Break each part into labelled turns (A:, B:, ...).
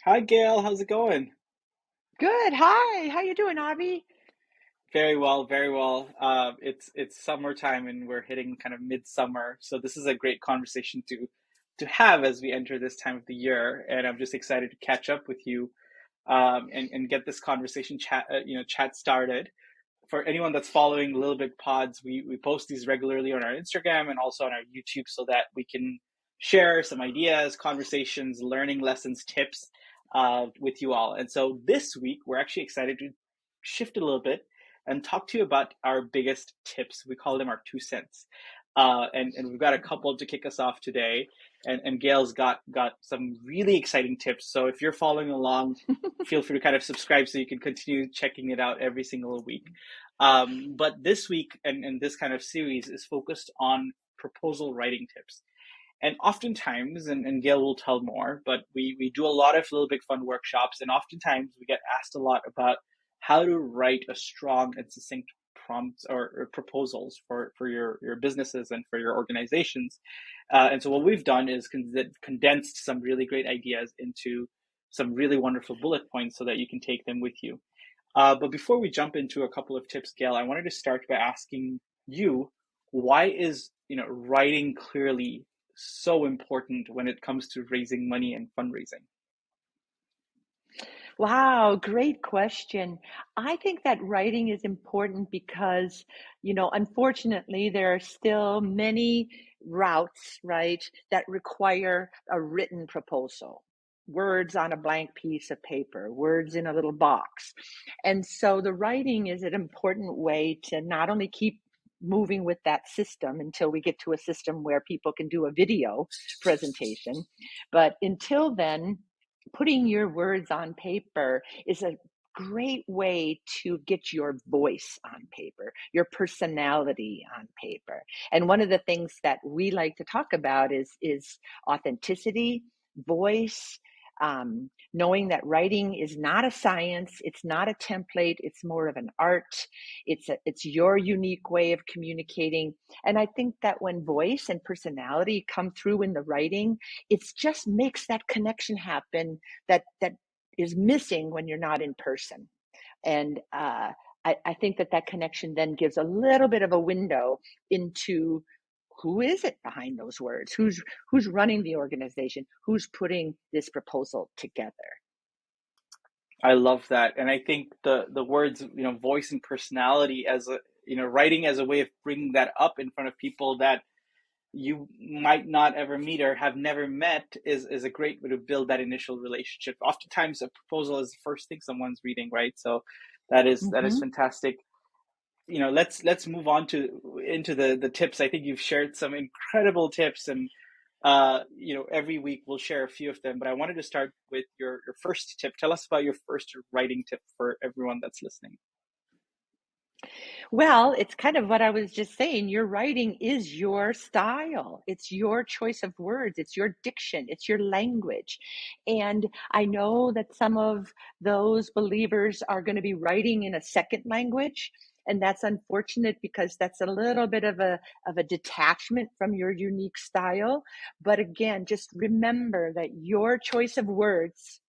A: Hi, Gail. How's it going?
B: Good. Hi. How you doing, Avi?
A: Very well, very well. It's summertime and we're hitting kind of midsummer, so this is a great conversation to have as we enter this time of the year. And I'm just excited to catch up with you and get this conversation chat started. For anyone that's following Little Big Pods, we post these regularly on our Instagram and also on our YouTube so that we can share some ideas, conversations, learning lessons, tips with you all. And so this week, we're actually excited to shift a little bit and talk to you about our biggest tips. We call them our 2 cents. And we've got a couple to kick us off today. And Gail's got some really exciting tips. So if you're following along, feel free to kind of subscribe so you can continue checking it out every single week. But this week and this kind of series is focused on proposal writing tips. And oftentimes, and Gail will tell more, but we do a lot of Little Big Fun workshops, and oftentimes we get asked a lot about how to write a strong and succinct prompts or proposals for your businesses and for your organizations. And so what we've done is condensed some really great ideas into some really wonderful bullet points so that you can take them with you. But before we jump into a couple of tips, Gail, I wanted to start by asking you, why is writing clearly so important when it comes to raising money and fundraising?
B: Wow, great question. I think that writing is important because, unfortunately, there are still many routes, right, that require a written proposal. Words on a blank piece of paper, words in a little box. And so the writing is an important way to not only keep moving with that system until we get to a system where people can do a video presentation, but until then, putting your words on paper is a great way to get your voice on paper, your personality on paper. And one of the things that we like to talk about is authenticity, voice, knowing that writing is not a science, it's not a template, it's more of an art. It's your unique way of communicating. And I think that when voice and personality come through in the writing, it just makes that connection happen that is missing when you're not in person. And I think that connection then gives a little bit of a window into who is it behind those words, who's running the organization, who's putting this proposal together.
A: I love that, and I think the words voice and personality as a writing as a way of bringing that up in front of people that you might not ever meet or have never met is a great way to build that initial relationship. Oftentimes, a proposal is the first thing someone's reading, right? So that is
B: Mm-hmm.
A: fantastic. Let's move on to into the tips. I think you've shared some incredible tips, and every week we'll share a few of them. But I wanted to start with your first tip. Tell us about your first writing tip for everyone that's listening.
B: Well, it's kind of what I was just saying. Your writing is your style. It's your choice of words. It's your diction. It's your language. And I know that some of those believers are going to be writing in a second language. And that's unfortunate because that's a little bit of a detachment from your unique style. But again, just remember that your choice of words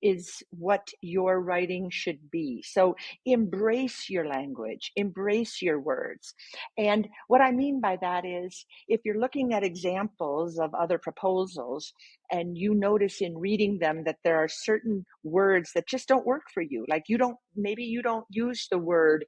B: is what your writing should be. So embrace your language, embrace your words. And what I mean by that is if you're looking at examples of other proposals and you notice in reading them that there are certain words that just don't work for you, like maybe you don't use the word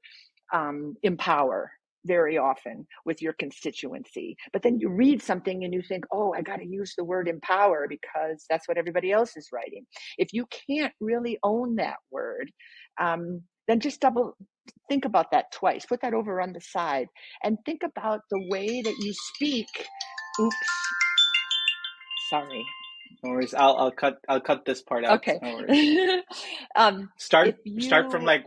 B: empower very often with your constituency. But then you read something and you think, oh, I got to use the word empower because that's what everybody else is writing. If you can't really own that word, then just double think about that twice. Put that over on the side and think about the way that you speak. Oops, sorry.
A: No worries. I'll cut this part out. So
B: Okay.
A: no worries.
B: If
A: Start from
B: you
A: like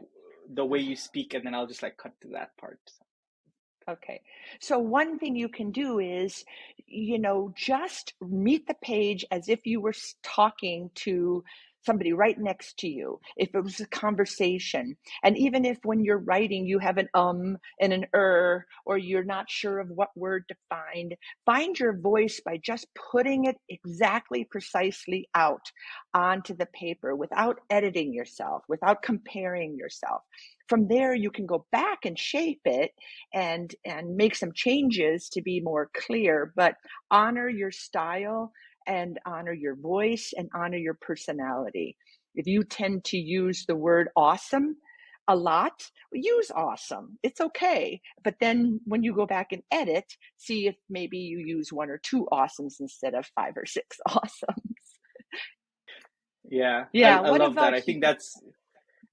A: the way you speak, and then I'll just like cut to that part.
B: Okay. So one thing you can do is, just meet the page as if you were talking to somebody right next to you, if it was a conversation, and even if when you're writing you have an and an or you're not sure of what word to find your voice by just putting it exactly precisely out onto the paper without editing yourself, without comparing yourself. From there you can go back and shape it and make some changes to be more clear, but honor your style and honor your voice and honor your personality. If you tend to use the word awesome a lot, use awesome. It's okay. But then when you go back and edit, see if maybe you use one or two awesomes instead of five or six awesomes.
A: Yeah,
B: Yeah,
A: I
B: what
A: love that. I
B: about you?
A: think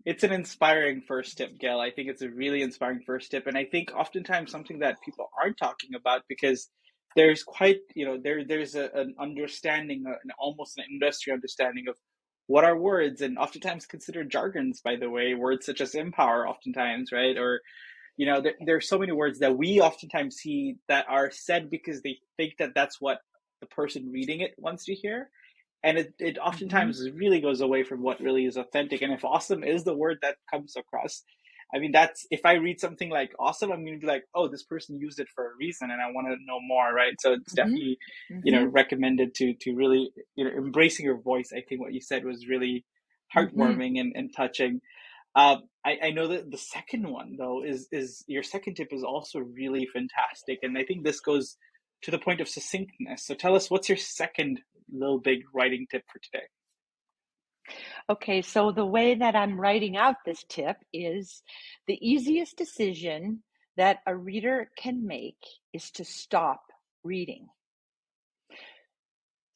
A: it's an inspiring first tip, Gail. I think it's a really inspiring first tip. And I think oftentimes something that people aren't talking about because there's quite, there's an understanding, almost an industry understanding of what are words and oftentimes considered jargons, by the way, words such as empower oftentimes, right? Or, there are so many words that we oftentimes see that are said because they think that that's what the person reading it wants to hear, and it
B: Mm-hmm.
A: oftentimes really goes away from what really is authentic. And if awesome is the word that comes across, I mean, that's, if I read something like awesome, I'm going to be like, oh, this person used it for a reason and I want to know more, right? So it's
B: Mm-hmm.
A: definitely,
B: Mm-hmm.
A: recommended to really, embracing your voice. I think what you said was really
B: Mm-hmm.
A: heartwarming and touching. I know that the second one though is your second tip is also really fantastic, and I think this goes to the point of succinctness. So tell us, what's your second little big writing tip for today?
B: Okay, so the way that I'm writing out this tip is the easiest decision that a reader can make is to stop reading.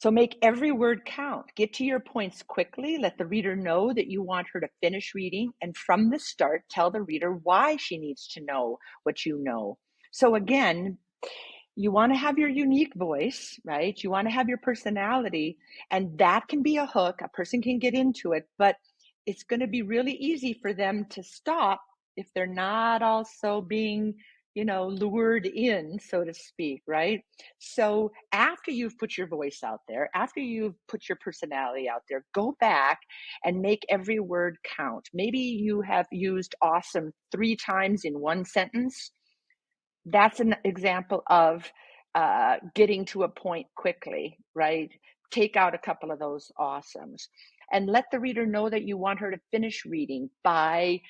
B: So make every word count. Get to your points quickly. Let the reader know that you want her to finish reading. And from the start, tell the reader why she needs to know what you know. So again, you want to have your unique voice, right? You want to have your personality, and that can be a hook. A person can get into it, but it's going to be really easy for them to stop if they're not also being, lured in, so to speak, right? So after you've put your voice out there, after you've put your personality out there, go back and make every word count. Maybe you have used awesome 3 times in one sentence. That's an example of getting to a point quickly, right? Take out a couple of those awesomes and let the reader know that you want her to finish reading by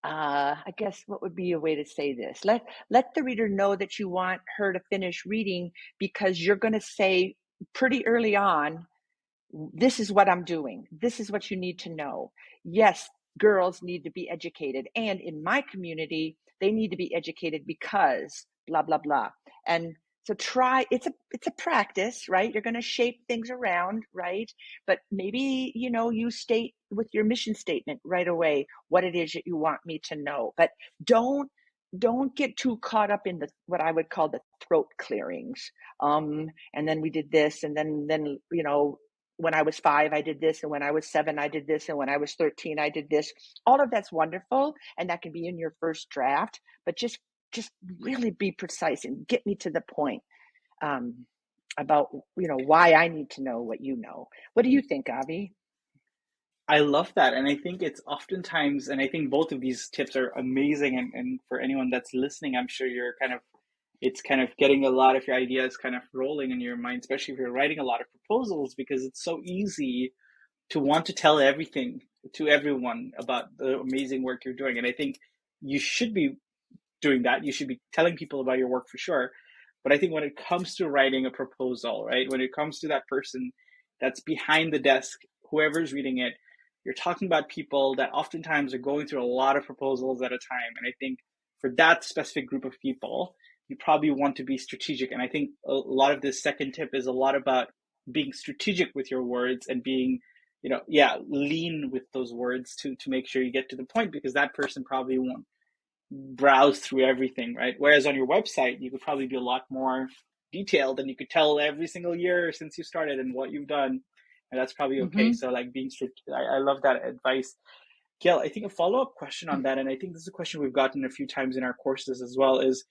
B: I guess what would be a way to say this? Let the reader know that you want her to finish reading because you're going to say pretty early on, this is what I'm doing. This is what you need to know. Yes, girls need to be educated. And in my community, they need to be educated because blah, blah, blah. And so it's a practice, right? You're going to shape things around, right? But maybe, you state with your mission statement right away what it is that you want me to know. But don't don't get too caught up in the what I would call the throat clearings. And then we did this, and then when I was 5, I did this, and when I was 7, I did this, and when I was 13, I did this. All of that's wonderful, and that can be in your first draft, but just really be precise and get me to the point um, about why I need to know what you know. What do you think, Avi?
A: I love that. And I think it's oftentimes, and I think both of these tips are amazing. And for anyone that's listening, I'm sure it's kind of getting a lot of your ideas kind of rolling in your mind, especially if you're writing a lot of proposals, because it's so easy to want to tell everything to everyone about the amazing work you're doing. And I think you should be doing that. You should be telling people about your work for sure. But I think when it comes to writing a proposal, right, when it comes to that person that's behind the desk, whoever's reading it, you're talking about people that oftentimes are going through a lot of proposals at a time. And I think for that specific group of people, you probably want to be strategic. And I think a lot of this second tip is a lot about being strategic with your words and being, yeah, lean with those words to make sure you get to the point, because that person probably won't browse through everything, right? Whereas on your website, you could probably be a lot more detailed, and you could tell every single year since you started and what you've done. And that's probably okay.
B: Mm-hmm.
A: So, like, being strict, I love that advice. Gail, I think a follow up question on that, and I think this is a question we've gotten a few times in our courses as well, is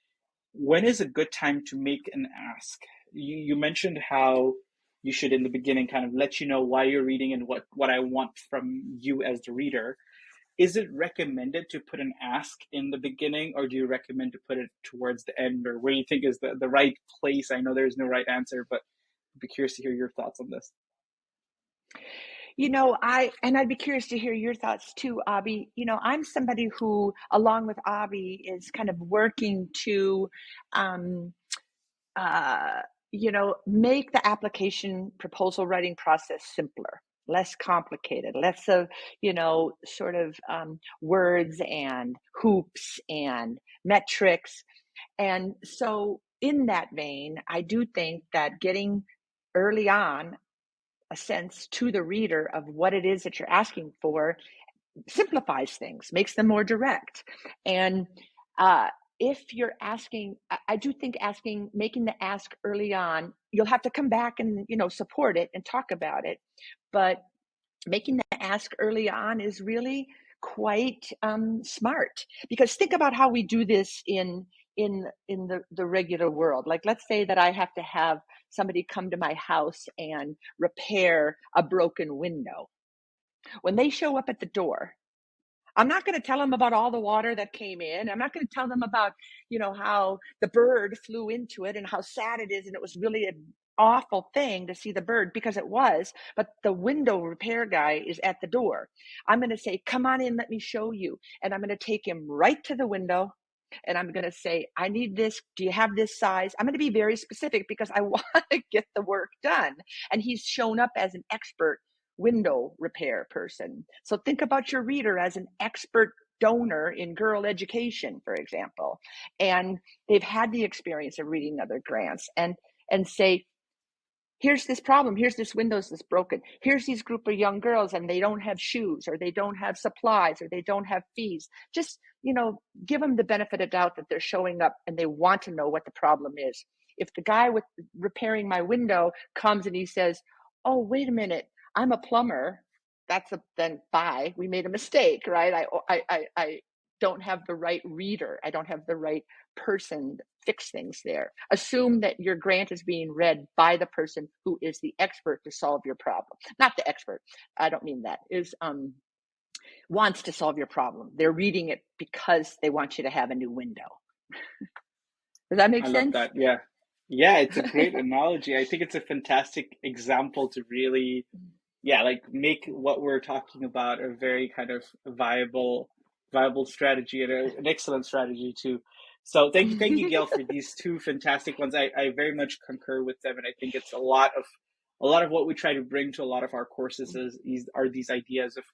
A: when is a good time to make an ask? You mentioned how you should in the beginning kind of let you know why you're reading and what I want from you as the reader. Is it recommended to put an ask in the beginning, or do you recommend to put it towards the end, or where do you think is the right place? I know there's no right answer, but I'd be curious to hear your thoughts on this.
B: I'd be curious to hear your thoughts too, Abby. I'm somebody who, along with Abby, is kind of working to, um, uh, make the application proposal writing process simpler, less complicated, less of, sort of words and hoops and metrics. And so, in that vein, I do think that getting early on a sense to the reader of what it is that you're asking for simplifies things, makes them more direct. And uh, if you're asking, I do think making the ask early on, you'll have to come back and, support it and talk about it. But making the ask early on is really quite smart, because think about how we do this in the regular world. Like, let's say that I have to have somebody come to my house and repair a broken window. When they show up at the door, I'm not going to tell them about all the water that came in. I'm not going to tell them about, how the bird flew into it and how sad it is. And it was really an awful thing to see the bird, because it was, but the window repair guy is at the door. I'm going to say, come on in, let me show you. And I'm going to take him right to the window. And I'm going to say, I need this. Do you have this size? I'm going to be very specific because I want to get the work done. And he's shown up as an expert window repair person. So think about your reader as an expert donor in girl education, for example, and they've had the experience of reading other grants, and say, here's this problem, here's this window's that's broken, here's these group of young girls and they don't have shoes, or they don't have supplies, or they don't have fees. Just, give them the benefit of doubt that they're showing up and they want to know what the problem is. If the guy with repairing my window comes and he says, oh, wait a minute, I'm a plumber, then bye, we made a mistake, right? I don't have the right reader. I don't have the right person to fix things there. Assume that your grant is being read by the person who is the expert to solve your problem. Not the expert, I don't mean that, is wants to solve your problem. They're reading it because they want you to have a new window. Does that make
A: I love
B: sense?
A: that. Yeah. Yeah, it's a great analogy. I think it's a fantastic example to really, yeah, like make what we're talking about a very kind of viable strategy, and an excellent strategy too. So thank you, Gail, for these two fantastic ones. I very much concur with them, and I think it's a lot of what we try to bring to a lot of our courses are these ideas of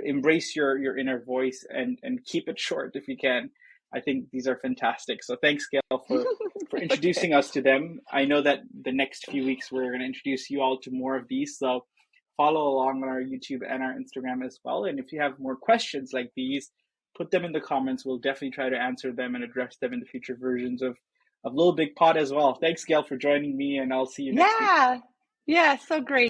A: embrace your inner voice and keep it short if you can. I think these are fantastic. So thanks, Gail, for
B: Okay.
A: introducing us to them. I know that the next few weeks we're going to introduce you all to more of these. So follow along on our YouTube and our Instagram as well. And if you have more questions like these, put them in the comments. We'll definitely try to answer them and address them in the future versions of Little Big Pod as well. Thanks, Gail, for joining me, and I'll see you next week.
B: Yeah. Yeah, so great.